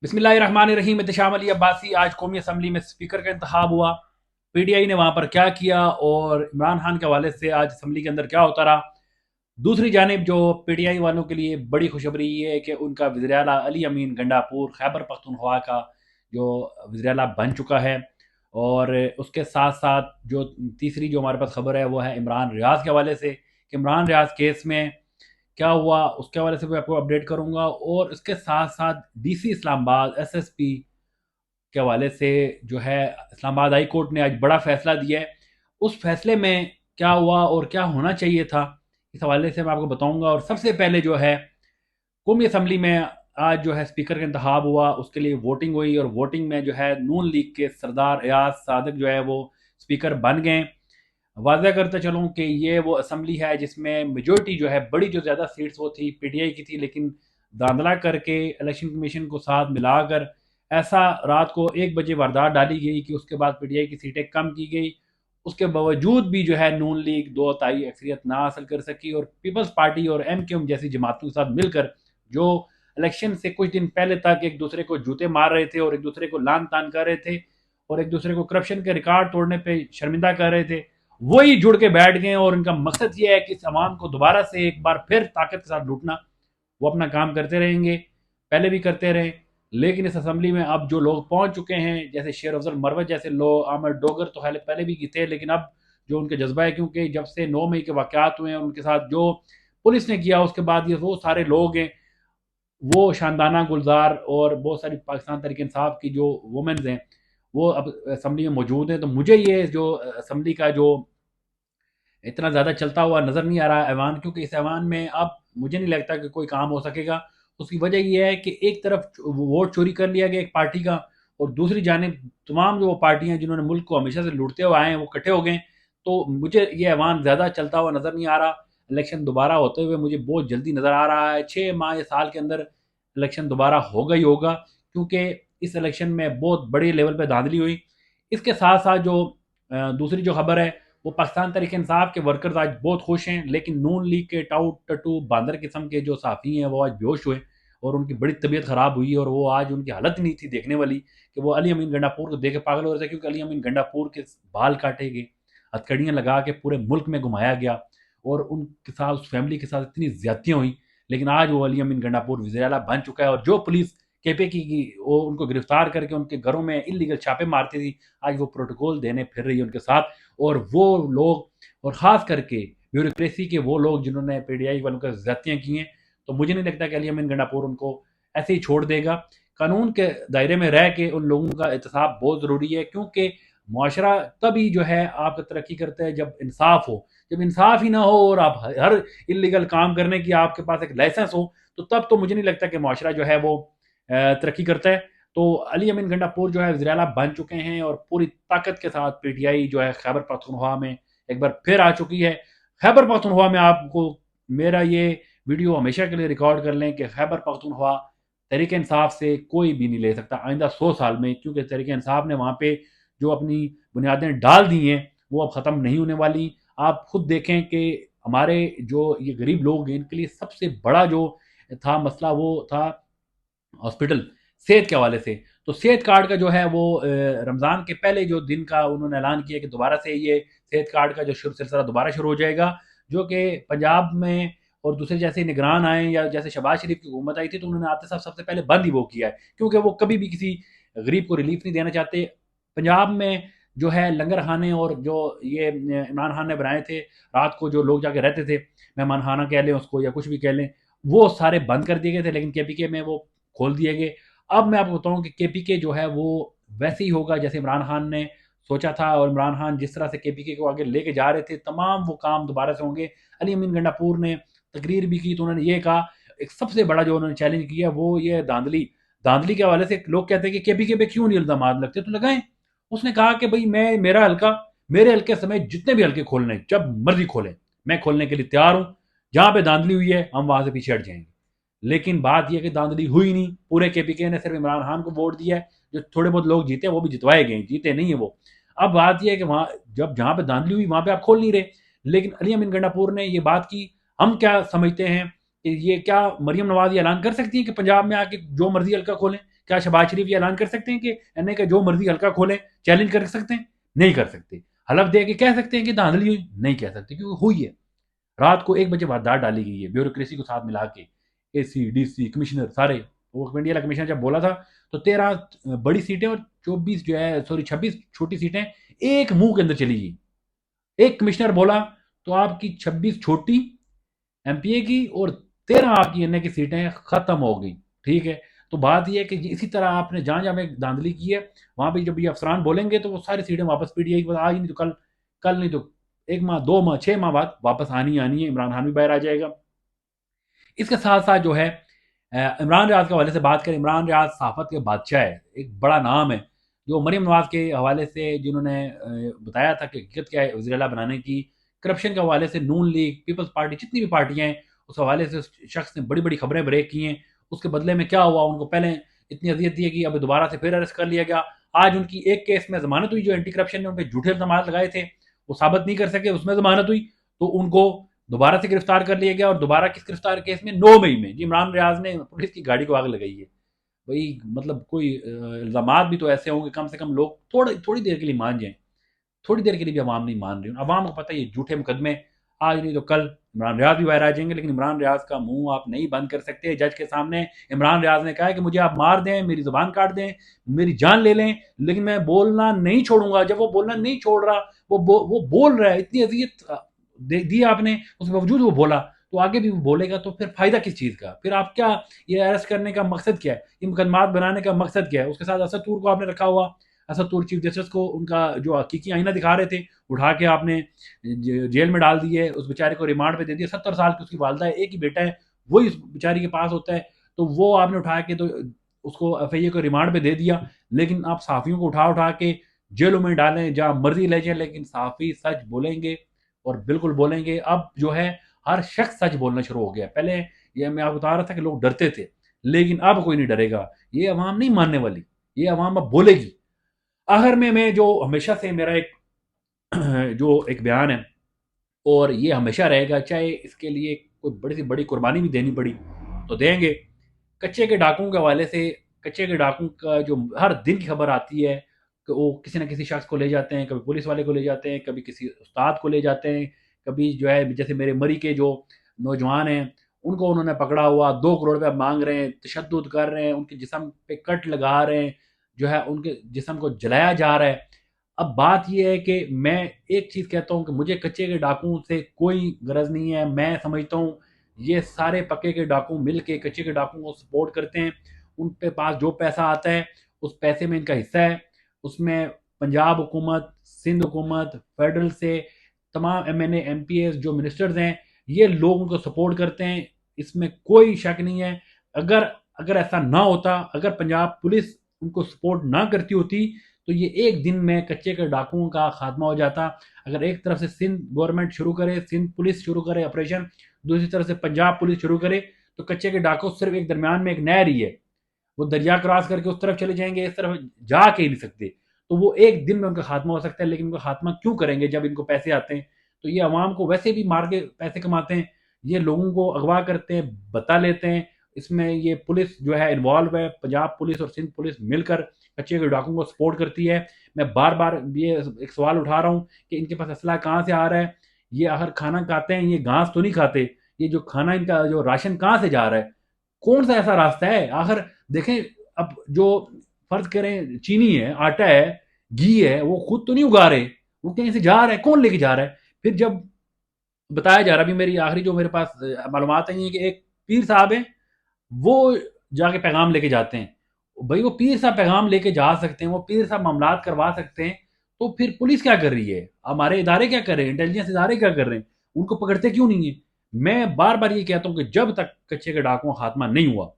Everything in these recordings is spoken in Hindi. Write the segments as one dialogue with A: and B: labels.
A: बिस्मिल्लाहिर्रहमानिर्रहीम। एहतशाम अली अब्बासी। आज कौमी असम्बली में स्पीकर का इंतखाब हुआ। पीटीआई ने वहाँ पर क्या किया और इमरान खान के हवाले से आज असम्बली के अंदर क्या होता रहा। दूसरी जानिब जो पीटीआई वालों के लिए बड़ी खुशखबरी ये है कि उनका वज़ीर आला अली अमीन गंडापुर खैबर पख्तूनख्वा का जो वज़ीर आला बन चुका है। और उसके साथ साथ जो तीसरी जो हमारे पास खबर है वो है इमरान रियाज के हवाले से कि इमरान रियाज केस में क्या हुआ, उसके हवाले से भी आपको अपडेट करूंगा। और इसके साथ साथ डीसी इस्लामाबाद एसएसपी के हवाले से जो है इस्लामाबाद हाई कोर्ट ने आज बड़ा फैसला दिया है। उस फैसले में क्या हुआ और क्या होना चाहिए था, इस हवाले से मैं आपको बताऊंगा। और सबसे पहले जो है कौमी असम्बली में आज जो है स्पीकर का इंतखाब हुआ, उसके लिए वोटिंग हुई और वोटिंग में जो है नून लीग के सरदार एयाज सादक जो है वो स्पीकर बन गए। वाज़ह करते चलूँ कि ये वो असम्बली है जिसमें मेजोरिटी जो है बड़ी जो ज़्यादा सीट्स वो थी पीटीआई की थी, लेकिन धांधला करके इलेक्शन कमीशन को साथ मिलाकर ऐसा रात को 1 बजे वारदात डाली गई कि उसके बाद पीटीआई की सीटें कम की गई। उसके बावजूद भी जो है नून लीग दो ताई अक्सरियत ना हासिल कर सकी और पीपल्स पार्टी और एमक्यूएम जैसी जमातों के साथ मिलकर जो इलेक्शन से कुछ दिन पहले तक एक दूसरे को जूते मार रहे थे और एक दूसरे को लान तान कर रहे थे और एक दूसरे को करप्शन के रिकॉर्ड तोड़ने पर शर्मिंदा कर रहे थे, वही जुड़ के बैठ गए। और इनका मकसद ये है कि इस अवाम को दोबारा से एक बार फिर ताकत के साथ लूटना। वो अपना काम करते रहेंगे, पहले भी करते रहे। लेकिन इस असम्बली में अब जो लोग पहुंच चुके हैं जैसे शेर अफजल मरवत जैसे लोग, आमिर डोगर तो पहले भी थे, लेकिन अब जो उनके जज्बा है, क्योंकि जब से 9 मई के वाकयात हुए हैं उनके साथ जो पुलिस ने किया उसके बाद ये वो सारे लोग हैं, वो शानदाना गुलजार और बहुत सारी पाकिस्तान तहरीक इंसाफ की जो वुमेन्स हैं वो अब असम्बली में मौजूद हैं। तो मुझे ये जो असम्बली का जो इतना ज़्यादा चलता हुआ नज़र नहीं आ रहा है ऐवान, क्योंकि इस ऐवान में अब मुझे नहीं लगता कि कोई काम हो सकेगा। उसकी वजह ये है कि एक तरफ वोट चोरी कर लिया गया एक पार्टी का, और दूसरी जानिब तमाम जो पार्टियां जिन्होंने मुल्क को हमेशा से लूटते हुए आए हैं वो इकट्ठे हो गए। तो मुझे ये ऐवान ज़्यादा चलता हुआ नज़र नहीं आ रहा। इलेक्शन दोबारा होते हुए मुझे बहुत जल्दी नज़र आ रहा है। 6 माह या साल के अंदर इलेक्शन दोबारा होगा ही होगा, क्योंकि इस इलेक्शन में बहुत बड़ी लेवल पर धांधली हुई। इसके साथ साथ जो दूसरी जो खबर है वो पाकिस्तान तहरीक इंसाफ के वर्कर्स आज बहुत खुश हैं, लेकिन नून लीग के टाउट टटू बांदर किस्म के जो साफ़ी हैं वो आज बेहोश हुए और उनकी बड़ी तबीयत ख़राब हुई। और वो आज उनकी हालत नहीं थी देखने वाली कि वो अली अमीन गंडापुर को देख के पागल हो रहे थे, क्योंकि अली अमीन गंडापुर के बाल काटे गए, हथकड़ियाँ लगा के पूरे मुल्क में घुमाया गया और उनके साथ उस फैमिली के साथ इतनी ज्यादतियाँ हुई। लेकिन आज वो अली अमीन गंडापुर वज़ीर आला बन चुका है और जो पुलिस केपे की वो उनको गिरफ्तार करके उनके घरों में इलीगल छापे मारती थी, आज वो प्रोटोकॉल देने फिर रही है उनके साथ। और वो लोग, और ख़ास करके ब्यूरोक्रेसी के वो लोग जिन्होंने पीटीआई वालों का ज़्यादतियाँ की हैं, तो मुझे नहीं लगता कि अली अमीन गंडापुर उनको ऐसे ही छोड़ देगा। कानून के दायरे में रह के उन लोगों का एहतसाब बहुत ज़रूरी है, क्योंकि मुआशरा तभी जो है आपका तरक्की करता है जब इंसाफ हो। जब इंसाफ ही ना हो और आप हर इलीगल काम करने की आपके पास एक लाइसेंस हो, तो तब तो मुझे नहीं लगता कि मुआशरा जो है वो तरक्की करता है। तो अली अमीन गंडापुर जो है वज़ीर आला बन चुके हैं और पूरी ताकत के साथ पीटीआई जो है खैबर पख्तूनख्वा में एक बार फिर आ चुकी है। खैबर पख्तूनख्वा में आपको मेरा ये वीडियो हमेशा के लिए रिकॉर्ड कर लें कि खैबर पख्तूनख्वा तहरीक इंसाफ से कोई भी नहीं ले सकता आइंदा 100 साल में, क्योंकि तहरीक इंसाफ ने वहाँ पे जो अपनी बुनियादें डाल दी हैं वो अब ख़त्म नहीं होने वाली। आप खुद देखें कि हमारे जो ये गरीब लोग हैं इनके लिए सबसे बड़ा जो था मसला वो था हॉस्पिटल, सेहत के हवाले से। तो सेहत कार्ड का जो है वो रमज़ान के पहले जो दिन का उन्होंने ऐलान किया कि दोबारा से ये सेहत कार्ड का जो सिलसिला दोबारा शुरू हो जाएगा, जो कि पंजाब में और दूसरे जैसे निगरान आए या जैसे शहबाज शरीफ की हुकूमत आई थी तो उन्होंने आते साथ सबसे पहले बंद ही वो किया है, क्योंकि वो कभी भी किसी गरीब को रिलीफ नहीं देना चाहते। पंजाब में जो है लंगर खाने और जो ये इमरान खान ने बनाए थे, रात को जो लोग जाके रहते थे, मेहमान खाना कह लें उसको या कुछ भी कह लें, वो सारे बंद कर दिए गए थे, लेकिन केपीके में वो खोल दिए गए। अब मैं आपको बताऊं कि केपीके जो है वो वैसे ही होगा जैसे इमरान खान ने सोचा था, और इमरान खान जिस तरह से केपीके को आगे लेके जा रहे थे तमाम वो काम दोबारा से होंगे। अली अमीन गंडापुर ने तकरीर भी की तो उन्होंने ये कहा, एक सबसे बड़ा जो उन्होंने चैलेंज किया वो ये धांधली धांधली के हवाले से लोग कहते हैं कि केपीके पे क्यों नहीं इल्जाम लगते, तो लगाएं। उसने कहा कि भाई मैं मेरा हल्का, मेरे हल्के समेत जितने भी हल्के खोलने जब मर्जी खोलें, मैं खोलने के लिए तैयार हूं। जहां पे धांधली हुई है हम वहां से पीछे हट जाएंगे। लेकिन बात यह कि धांधली हुई नहीं, पूरे केपीके ने सिर्फ इमरान खान को वोट दिया है। जो थोड़े बहुत लोग जीते वो भी जितवाए गए, जीते नहीं है वो। अब बात यह है कि वहां जब जहां पे धांधली हुई वहां पे आप खोल नहीं रहे। लेकिन अली अमीन गंडापुर ने ये बात की। हम क्या समझते हैं कि ये क्या मरियम नवाज ये ऐलान कर सकती है कि पंजाब में आके जो मर्जी हल्का खोलें? क्या शहबाज शरीफ ये ऐलान कर सकते हैं कि एनआई का जो मर्जी हल्का खोलें, चैलेंज कर सकते हैं? नहीं कर सकते। हलफ दे के कह सकते हैं कि धांधली हुई? नहीं कह सकते, क्योंकि हुई है। रात को 1 बजे वारदात डाली गई है, ब्यूरोक्रेसी को साथ मिला के, एसी, डीसी, कमिश्नर सारे। वो इंडिया का कमिश्नर जब बोला था, तो 13 बड़ी सीटें और 24 जो है, सॉरी 26 छोटी सीटें एक मुंह के अंदर चली गई। एक कमिश्नर बोला तो आपकी 26 छोटी एमपीए की और 13 आपकी एनए की सीटें खत्म हो गई। ठीक है, तो बात यह है कि इसी तरह आपने जहां जहां पे धांधली की है, वहां पे जब ये अफसरान बोलेंगे तो वो सारी सीटें वापस पीटीआई की, आज नहीं तो कल, कल नहीं तो 1 माह, 2 माह, 6 माह बाद वापस आनी है। इमरान खान भी बाहर आ जाएगा। इसके साथ साथ जो है, इमरान रियाज के हवाले से बात करें, इमरान रियाज सहाफत के बादशाह है, एक बड़ा नाम है, जो मरीम नवाज के हवाले से जिन्होंने बताया था कि हकीकत क्या है वज़ीर आला बनाने की, करप्शन के हवाले से नून लीग, पीपल्स पार्टी, जितनी भी पार्टियां हैं, उस हवाले से उस शख्स ने बड़ी बड़ी खबरें ब्रेक की हैं। उसके बदले में क्या हुआ, उनको पहले इतनी अजियत दी कि अब दोबारा से फिर अरेस्ट कर लिया गया। आज उनकी एक केस में जमानत हुई, जो एंटी करप्शन ने उन पर झूठे इल्जाम लगाए थे, वो साबित नहीं कर सके, उसमें जमानत हुई, तो उनको दोबारा से गिरफ्तार कर लिया गया। और दोबारा किस गिरफ्तार केस में? 9 मई में जी इमरान रियाज ने पुलिस की गाड़ी को आग लगाई है। भाई मतलब कोई इल्जाम भी तो ऐसे होंगे, कम से कम लोग थोड़ी थोड़ी देर के लिए मान जाएं। थोड़ी देर के लिए भी अवाम नहीं मान रही। अवाम को पता है ये झूठे मुकदमे, आज नहीं तो कल इमरान रियाज भी बाहर आ जाएंगे, लेकिन इमरान रियाज का मुंह आप नहीं बंद कर सकते। जज के सामने इमरान रियाज ने कहा है कि मुझे आप मार दें, मेरी जुबान काट दें, मेरी जान ले लें, लेकिन मैं बोलना नहीं छोड़ूंगा। जब वो बोलना नहीं छोड़ रहा, वो बोल रहा है, इतनी अजियत दी आपने, उसके बावजूद वो बोला, तो आगे भी वो बोलेगा, तो फिर फायदा किस चीज़ का? फिर आप क्या, ये अरेस्ट करने का मकसद क्या है? ये मुकदमात बनाने का मकसद क्या है? उसके साथ असद तूर को आपने रखा हुआ, असद तूर चीफ जस्टिस को उनका जो हकीकी आईना दिखा रहे थे, उठा के आपने जेल में डाल दिए, उस बेचारे को रिमांड पे दे दिया। 70 साल की उसकी वालदा है, एक ही बेटा है, वही उस बेचारी के पास होता है, तो वो आपने उठा के तो उसको एफआईए को रिमांड पे दे दिया। लेकिन आप सहाफ़ियों को उठा उठा के जेलों में डालें, जहाँ मर्जी ले जाएं, लेकिन सहाफ़ी सच बोलेंगे और बिल्कुल बोलेंगे। अब जो है हर शख्स सच बोलना शुरू हो गया। पहले ये मैं आपको बता रहा था कि लोग डरते थे, लेकिन अब कोई नहीं डरेगा। ये अवाम नहीं मानने वाली, ये अवाम अब बोलेगी। आखिर में मैं जो हमेशा से मेरा एक जो एक बयान है, और ये हमेशा रहेगा, चाहे इसके लिए कोई बड़ी सी बड़ी कुर्बानी भी देनी पड़ी तो देंगे। कच्चे के डाकुओं के हवाले से, कच्चे के डाकुओं का जो हर दिन की खबर आती है कि वो किसी न किसी शख्स को ले जाते हैं, कभी पुलिस वाले को ले जाते हैं, कभी किसी उस्ताद को ले जाते हैं, कभी जो है जैसे मेरे मरी के जो नौजवान हैं, उनको उन्होंने पकड़ा हुआ 2 करोड़ रुपया मांग रहे हैं, तशद्दुद कर रहे हैं, उनके जिस्म पे कट लगा रहे हैं, जो है उनके जिस्म को जलाया जा रहा है। अब बात ये है कि मैं एक चीज़ कहता हूँ कि मुझे कच्चे के डाकुओं से कोई गरज नहीं है। मैं समझता हूँ ये सारे पक्के के डाकू मिल के कच्चे के डाकुओं को सपोर्ट करते हैं। उन पे पास जो पैसा आता है, उस पैसे में इनका हिस्सा है। उसमें पंजाब हुकूमत, सिंध हुकूमत, फेडरल से तमाम एमएनए, एमपीएस जो मिनिस्टर्स हैं, ये लोग उनको सपोर्ट करते हैं, इसमें कोई शक नहीं है। अगर अगर ऐसा ना होता, अगर पंजाब पुलिस उनको सपोर्ट ना करती होती, तो ये एक दिन में कच्चे के डाकुओं का खात्मा हो जाता। अगर एक तरफ से सिंध गवर्नमेंट शुरू करे, सिंध पुलिस शुरू करे ऑपरेशन, दूसरी तरफ से पंजाब पुलिस शुरू करे, तो कच्चे के डाकू सिर्फ एक दरमियान में एक नहर ही है, वो दरिया क्रॉस करके उस तरफ चले जाएंगे, इस तरफ जा के ही नहीं सकते। तो वो एक दिन में उनका खात्मा हो सकता है, लेकिन उनका खात्मा क्यों करेंगे जब इनको पैसे आते हैं? तो ये अवाम को वैसे भी मार के पैसे कमाते हैं, ये लोगों को अगवा करते हैं, बता लेते हैं। इसमें ये पुलिस जो है इन्वॉल्व है, पंजाब पुलिस और सिंध पुलिस मिलकर कच्चे के डाकुओं को सपोर्ट करती है। मैं बार बार ये एक सवाल उठा रहा हूँ कि इनके पास असला कहाँ से आ रहा है? ये आखिर खाना खाते हैं, ये घास तो नहीं खाते, ये जो खाना इनका जो राशन कहाँ से जा रहा है? कौन सा ऐसा रास्ता है? आखिर देखें, अब जो फर्ज करें चीनी है, आटा है, घी है, वो खुद तो नहीं उगा रहे, वो कहीं से जा रहा है, कौन लेके जा रहा है? फिर जब बताया जा रहा, अभी मेरी आखिरी जो मेरे पास मालूमात है, कि एक पीर साहब है, वो जाके पैगाम लेके जाते हैं। भाई वो पीर साहब पैगाम लेके जा सकते हैं, वो पीर साहब मामलात करवा सकते हैं, तो फिर पुलिस क्या कर रही है? हमारे इदारे क्या कर रहे हैं? इंटेलिजेंस इदारे क्या कर रहे हैं? उनको पकड़ते क्यों नहीं है? मैं बार बार ये कहता हूँ कि जब तक कच्चे के डाकुओं का खात्मा नहीं हुआ,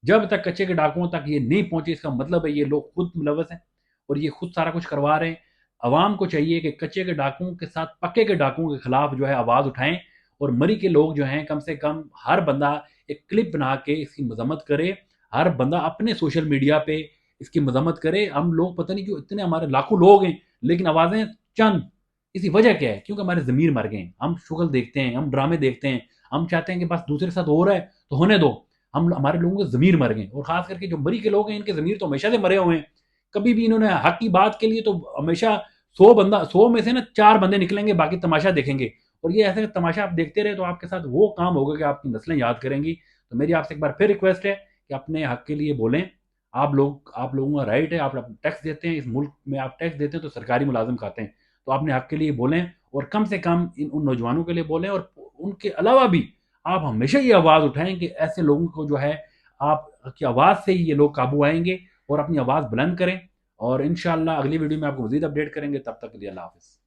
A: जब तक कच्चे के डाकुओं तक ये नहीं पहुंचे, इसका मतलब है ये लोग खुद मुलवस हैं और ये खुद सारा कुछ करवा रहे हैं। अवाम को चाहिए कि कच्चे के डाकुओं के साथ पक्के के डाकुओं के खिलाफ जो है आवाज़ उठाएं, और मरी के लोग जो हैं, कम से कम हर बंदा एक क्लिप बना के इसकी मजम्मत करे, हर बंदा अपने सोशल मीडिया पे इसकी मजम्मत करे। हम लोग पता नहीं क्यों, इतने हमारे लाखों लोग हैं, लेकिन आवाज़ें चंद। इसी वजह क्या है? क्योंकि हमारे ज़मीर मर गए हैं। हम शुगल देखते हैं, हम ड्रामे देखते हैं, हम चाहते हैं कि बस दूसरे के साथ हो रहा है तो होने दो। हमारे लोगों के ज़मीर मर गए, और ख़ास करके जो मरी के लोग हैं इनके ज़मीर तो हमेशा से मरे हुए हैं। कभी भी इन्होंने हक की बात के लिए तो हमेशा 100 में से ना 4 बंदे निकलेंगे, बाकी तमाशा देखेंगे। और ये ऐसे तमाशा आप देखते रहे तो आपके साथ वो काम होगा कि आपकी नस्लें याद करेंगी। तो मेरी आपसे एक बार फिर रिक्वेस्ट है कि अपने हक के लिए बोलें। आप लोगों का राइट है, आप टैक्स देते हैं, इस मुल्क में आप टैक्स देते हैं तो सरकारी मुलाजिम खाते हैं। तो अपने हक के लिए बोलें, और कम से कम उन नौजवानों के लिए बोलें, और उनके अलावा भी आप हमेशा ये आवाज़ उठाएं कि ऐसे लोगों को जो है आपकी आवाज़ से ही ये लोग काबू आएंगे, और अपनी आवाज़ बुलंद करें। और इंशाल्लाह अगली वीडियो में आपको मजीद अपडेट करेंगे। तब तक के लिए अल्लाह हाफिज़।